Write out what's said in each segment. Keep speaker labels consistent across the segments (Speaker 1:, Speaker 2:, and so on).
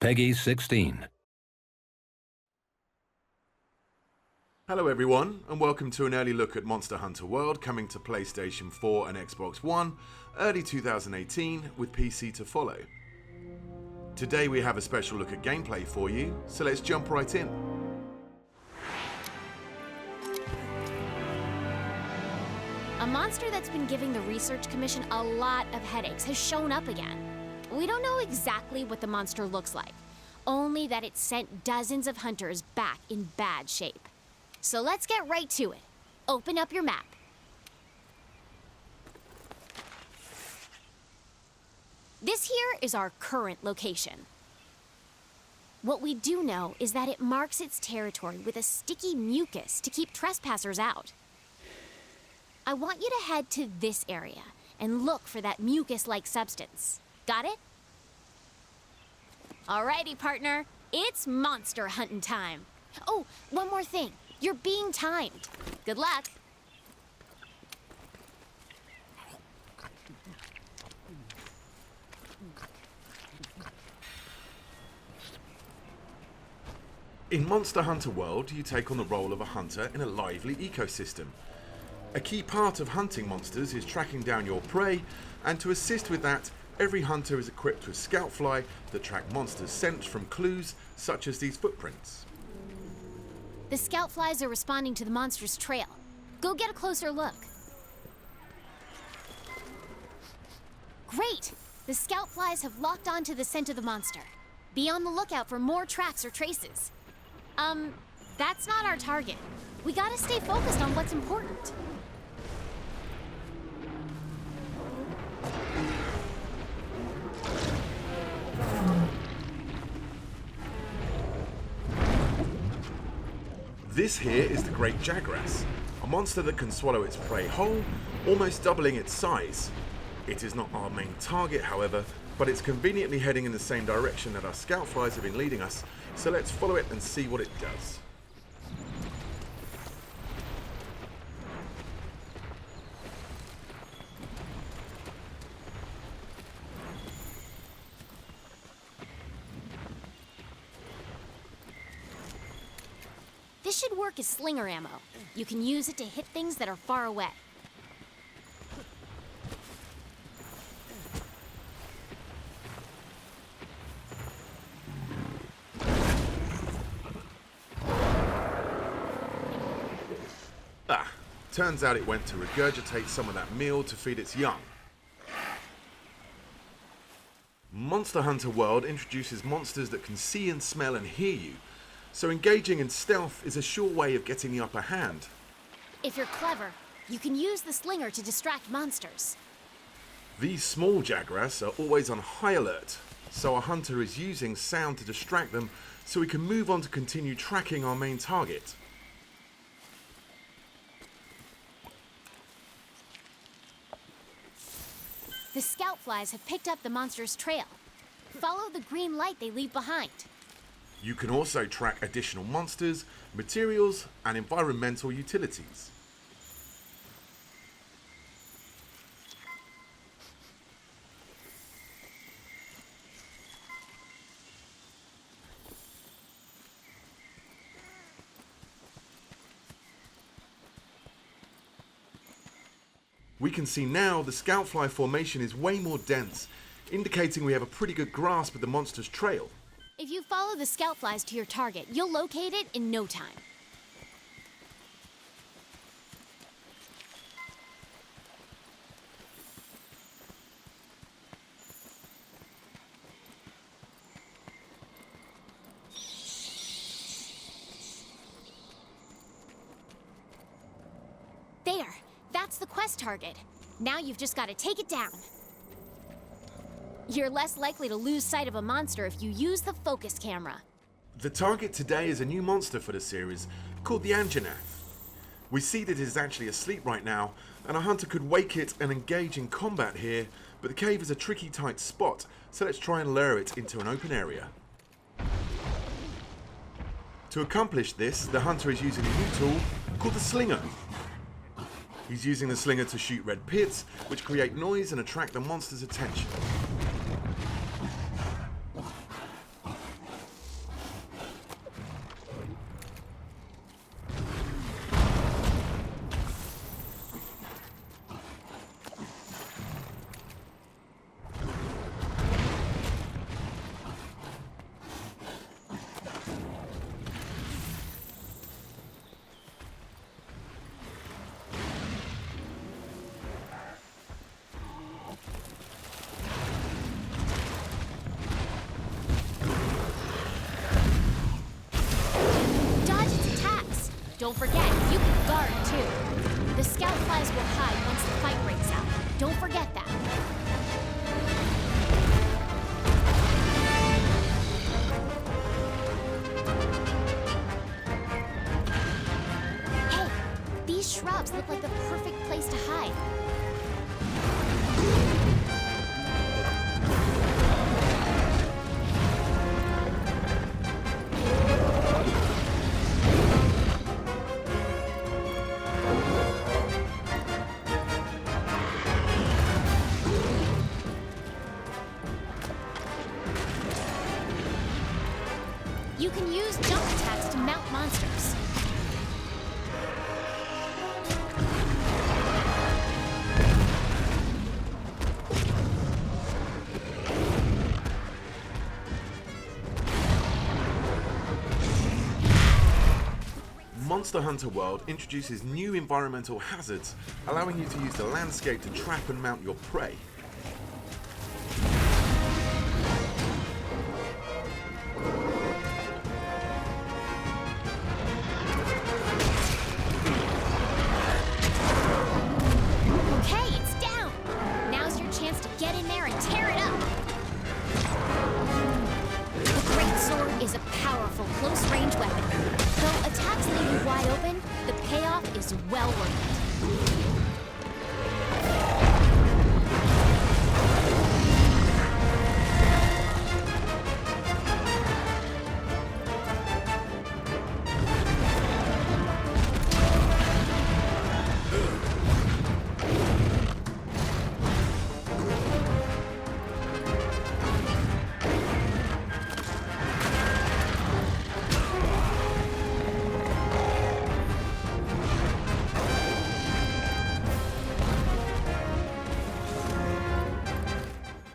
Speaker 1: Peggy 16.
Speaker 2: Hello everyone, and welcome to an early look at Monster Hunter World, coming to PlayStation 4 and Xbox One, early 2018, with PC to follow. Today we have a special look at gameplay for you, so let's jump right in.
Speaker 3: A monster that's been giving the Research Commission a lot of headaches has shown up again. We don't know exactly what the monster looks like, only that it sent dozens of hunters back in bad shape. So let's get right to it. Open up your map. This here is our current location. What we do know is that it marks its territory with a sticky mucus to keep trespassers out. I want you to head to this area and look for that mucus-like substance. Got it? Alrighty, partner. It's monster hunting time. Oh, one more thing. You're being timed. Good luck.
Speaker 2: In Monster Hunter World, you take on the role of a hunter in a lively ecosystem. A key part of hunting monsters is tracking down your prey, and to assist with that, every hunter is equipped with scout fly that track monsters' scents from clues such as these footprints.
Speaker 3: The scout flies are responding to the monster's trail. Go get a closer look. Great! The scout flies have locked onto the scent of the monster. Be on the lookout for more tracks or traces. That's not our target. We gotta stay focused on what's important.
Speaker 2: This here is the Great Jagras, a monster that can swallow its prey whole, almost doubling its size. It is not our main target, however, but it's conveniently heading in the same direction that our scout flies have been leading us, so let's follow it and see what it does.
Speaker 3: This should work as slinger ammo. You can use it to hit things that are far away.
Speaker 2: Turns out it went to regurgitate some of that meal to feed its young. Monster Hunter World introduces monsters that can see and smell and hear you, so engaging in stealth is a sure way of getting the upper hand.
Speaker 3: If you're clever, you can use the slinger to distract monsters.
Speaker 2: These small Jagras are always on high alert, so a hunter is using sound to distract them so we can move on to continue tracking our main target.
Speaker 3: The scout flies have picked up the monster's trail. Follow the green light they leave behind.
Speaker 2: You can also track additional monsters, materials, and environmental utilities. We can see now the scoutfly formation is way more dense, indicating we have a pretty good grasp of the monster's trail.
Speaker 3: If you follow the scout flies to your target, you'll locate it in no time. There! That's the quest target. Now you've just got to take it down. You're less likely to lose sight of a monster if you use the focus camera.
Speaker 2: The target today is a new monster for the series, called the Anjanath. We see that it is actually asleep right now, and a hunter could wake it and engage in combat here, but the cave is a tricky tight spot, so let's try and lure it into an open area. To accomplish this, the hunter is using a new tool called the Slinger. He's using the Slinger to shoot red pits, which create noise and attract the monster's attention.
Speaker 3: Don't forget, you can guard too. The scout flies will hide once the fight breaks out. Don't forget that. Hey, these shrubs look like the perfect place to hide. You can use jump attacks to mount monsters.
Speaker 2: Monster Hunter World introduces new environmental hazards, allowing you to use the landscape to trap and mount your prey.
Speaker 3: Okay, it's down! Now's your chance to get in there and tear it up! The Great Sword is a powerful close-range weapon. Though attacks leave you wide open, the payoff is well worth it.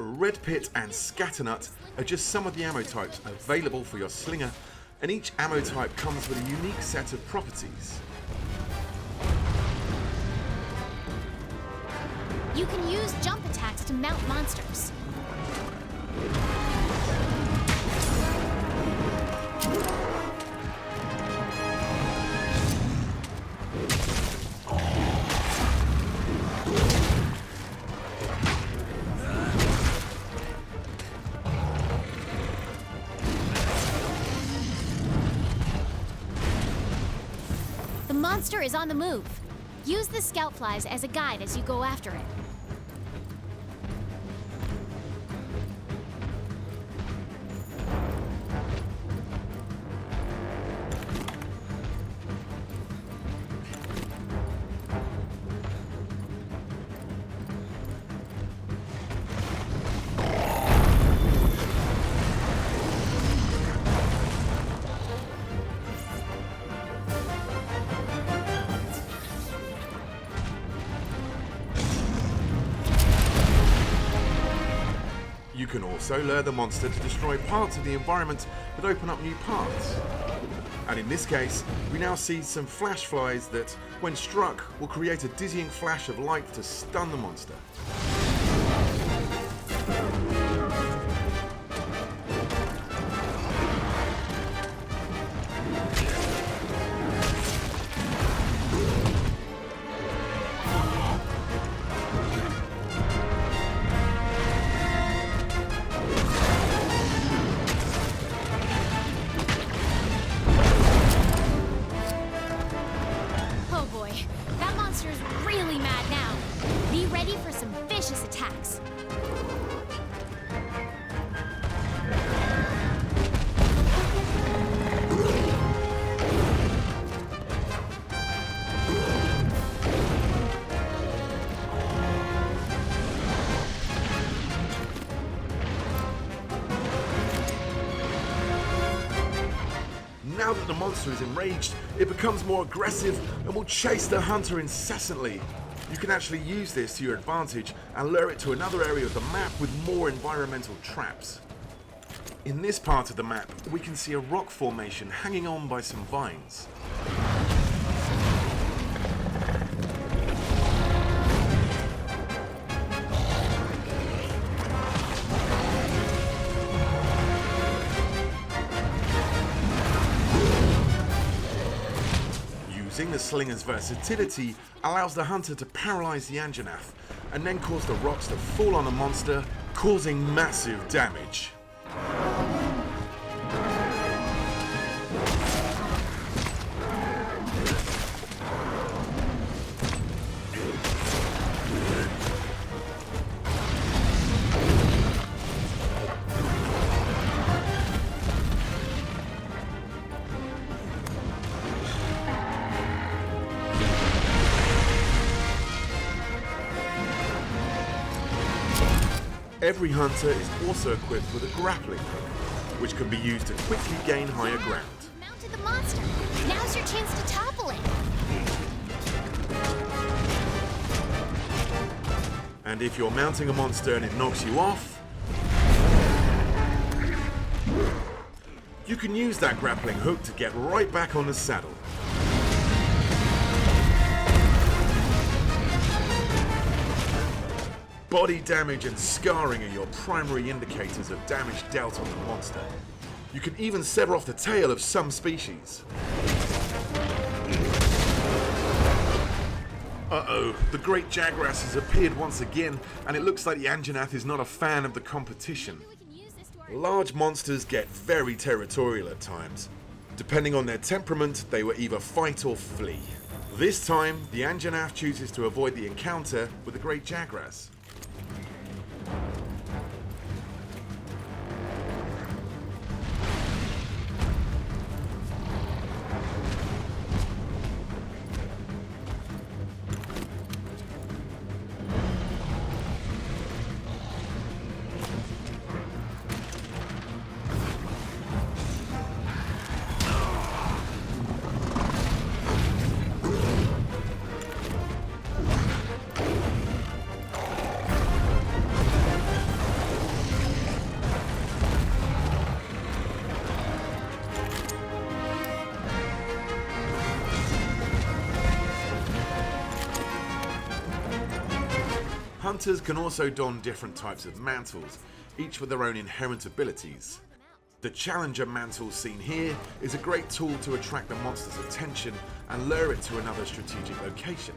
Speaker 2: Red Pit and Scatternut are just some of the ammo types available for your slinger, and each ammo type comes with a unique set of properties.
Speaker 3: You can use jump attacks to mount monsters. The monster is on the move. Use the scout flies as a guide as you go after it.
Speaker 2: You can also lure the monster to destroy parts of the environment that open up new paths. And in this case, we now see some flash flies that, when struck, will create a dizzying flash of light to stun the monster.
Speaker 3: Oh boy, that monster's really mad now. Be ready for some vicious attacks.
Speaker 2: Now that the monster is enraged, it becomes more aggressive and will chase the hunter incessantly. You can actually use this to your advantage and lure it to another area of the map with more environmental traps. In this part of the map, we can see a rock formation hanging on by some vines. using, the slinger's versatility allows the hunter to paralyze the Anjanath and then cause the rocks to fall on a monster, causing massive damage. Every hunter is also equipped with a grappling hook, which can be used to quickly gain higher ground.
Speaker 3: You mounted the monster. Now's your chance to topple it.
Speaker 2: And if you're mounting a monster and it knocks you off, you can use that grappling hook to get right back on the saddle. Body damage and scarring are your primary indicators of damage dealt on the monster. You can even sever off the tail of some species. Uh-oh, the great Jagras has appeared once again, and it looks like the Anjanath is not a fan of the competition. Large monsters get very territorial at times. Depending on their temperament, they will either fight or flee. This time, the Anjanath chooses to avoid the encounter with the great Jagras. Hunters can also don different types of mantles, each with their own inherent abilities. The Challenger mantle seen here is a great tool to attract the monster's attention and lure it to another strategic location.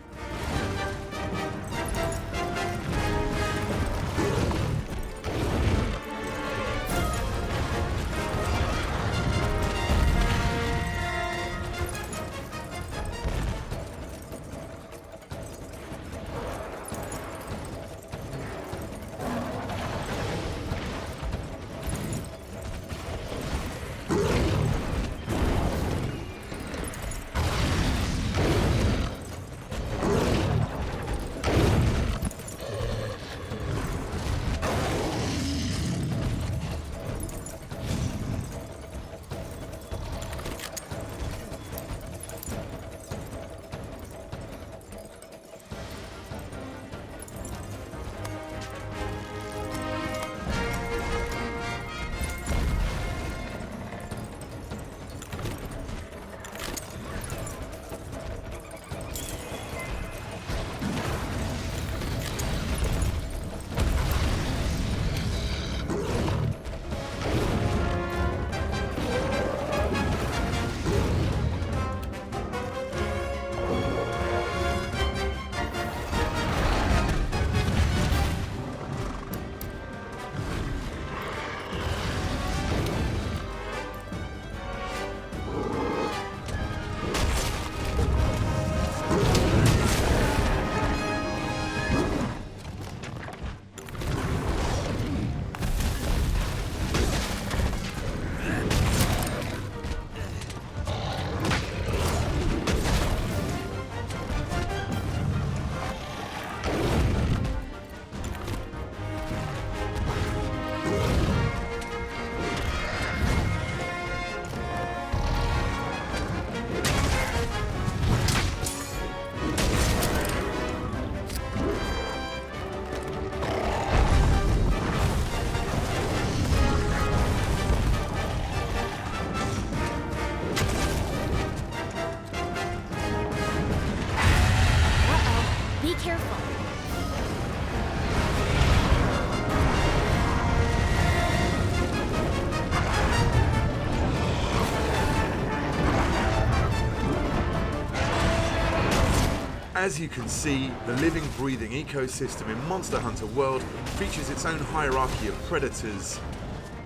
Speaker 2: As you can see, the living, breathing ecosystem in Monster Hunter World features its own hierarchy of predators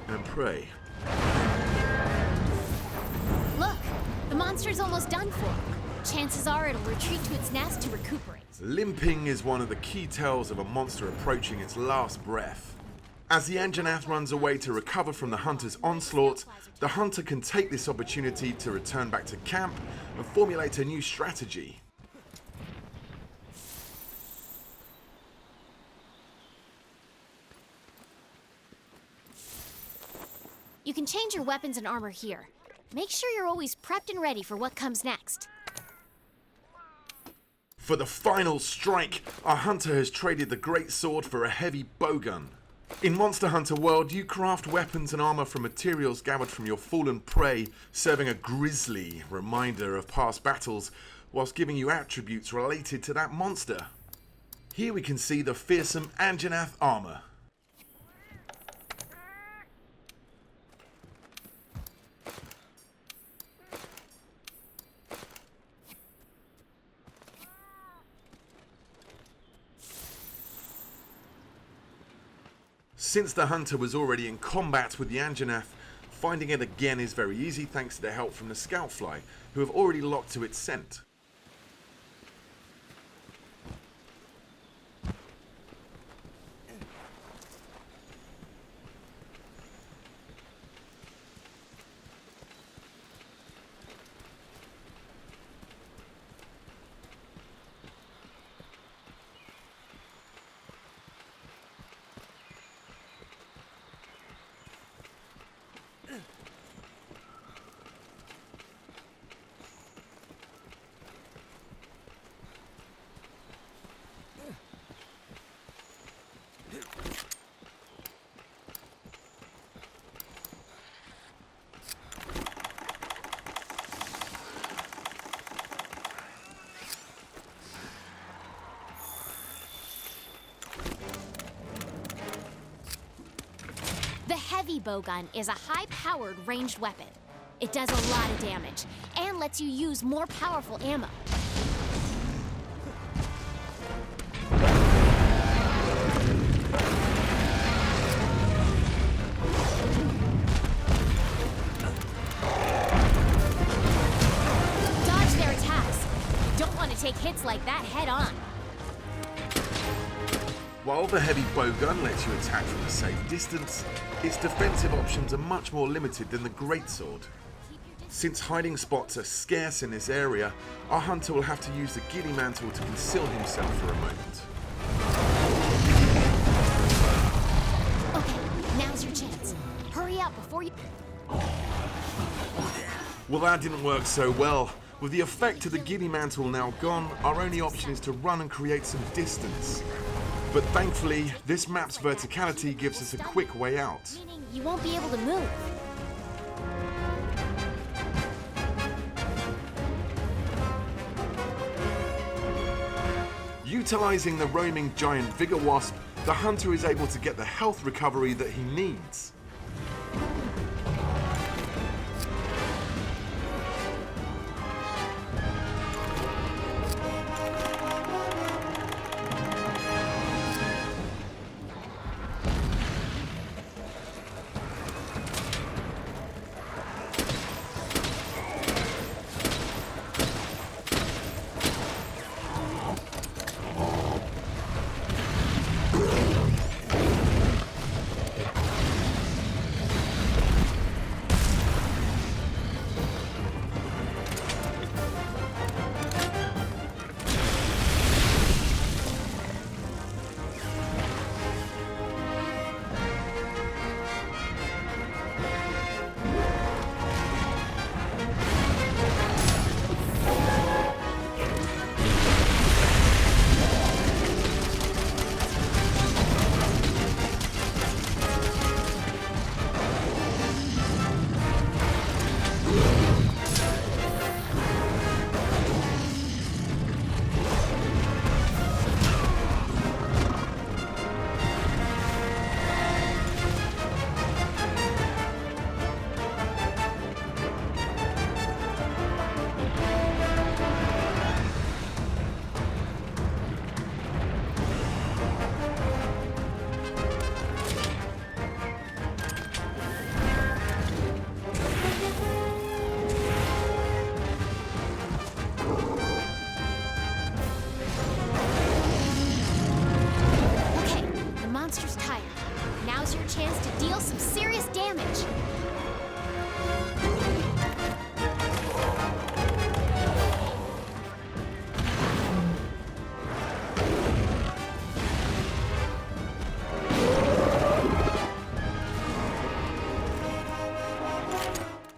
Speaker 2: and prey.
Speaker 3: Look, the monster's almost done for. Chances are it'll retreat to its nest to recuperate.
Speaker 2: Limping is one of the key tells of a monster approaching its last breath. As the Anjanath runs away to recover from the hunter's onslaught, the hunter can take this opportunity to return back to camp and formulate a new strategy.
Speaker 3: You can change your weapons and armor here. Make sure you're always prepped and ready for what comes next.
Speaker 2: For the final strike, our hunter has traded the great sword for a heavy bowgun. In Monster Hunter World, you craft weapons and armor from materials gathered from your fallen prey, serving a grisly reminder of past battles, whilst giving you attributes related to that monster. Here we can see the fearsome Anjanath armor. Since the hunter was already in combat with the Anjanath, finding it again is very easy thanks to the help from the Scoutfly, who have already locked to its scent.
Speaker 3: The heavy bowgun is a high-powered ranged weapon. It does a lot of damage and lets you use more powerful ammo. Dodge their attacks. Don't want to take hits like that head on.
Speaker 2: While the heavy bowgun lets you attack from a safe distance, its defensive options are much more limited than the greatsword. Since hiding spots are scarce in this area, our hunter will have to use the ghillie mantle to conceal himself for a moment.
Speaker 3: Okay, now's your chance. Hurry up before you...
Speaker 2: Well, that didn't work so well. With the effect of the ghillie mantle now gone, our only option is to run and create some distance. But thankfully, this map's verticality gives us a quick way out.
Speaker 3: Meaning you won't be able to move.
Speaker 2: Utilizing the roaming giant Vigor Wasp, the hunter is able to get the health recovery that he needs.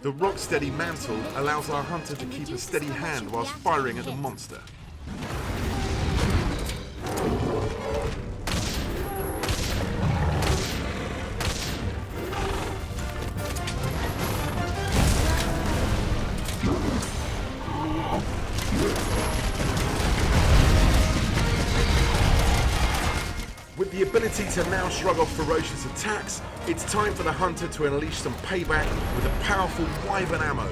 Speaker 2: The rock-steady mantle allows our hunter to keep a steady hand whilst firing at the monster. With the ability to now shrug off ferocious attacks, it's time for the hunter to unleash some payback with a powerful wyvern ammo.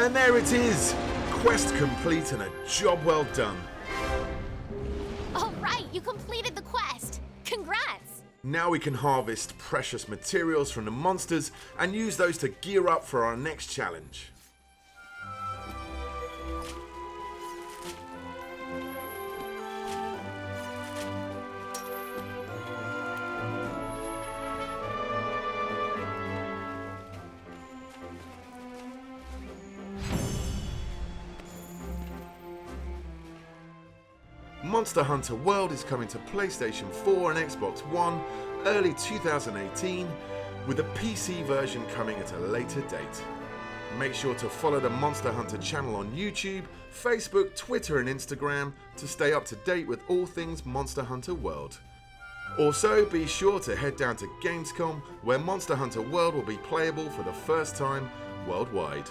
Speaker 2: And there it is! Quest complete and a job well done.
Speaker 3: All right, you completed the quest. Congrats!
Speaker 2: Now we can harvest precious materials from the monsters and use those to gear up for our next challenge. Monster Hunter World is coming to PlayStation 4 and Xbox One early 2018, with a PC version coming at a later date. Make sure to follow the Monster Hunter channel on YouTube, Facebook, Twitter and Instagram to stay up to date with all things Monster Hunter World. Also, be sure to head down to Gamescom, where Monster Hunter World will be playable for the first time worldwide.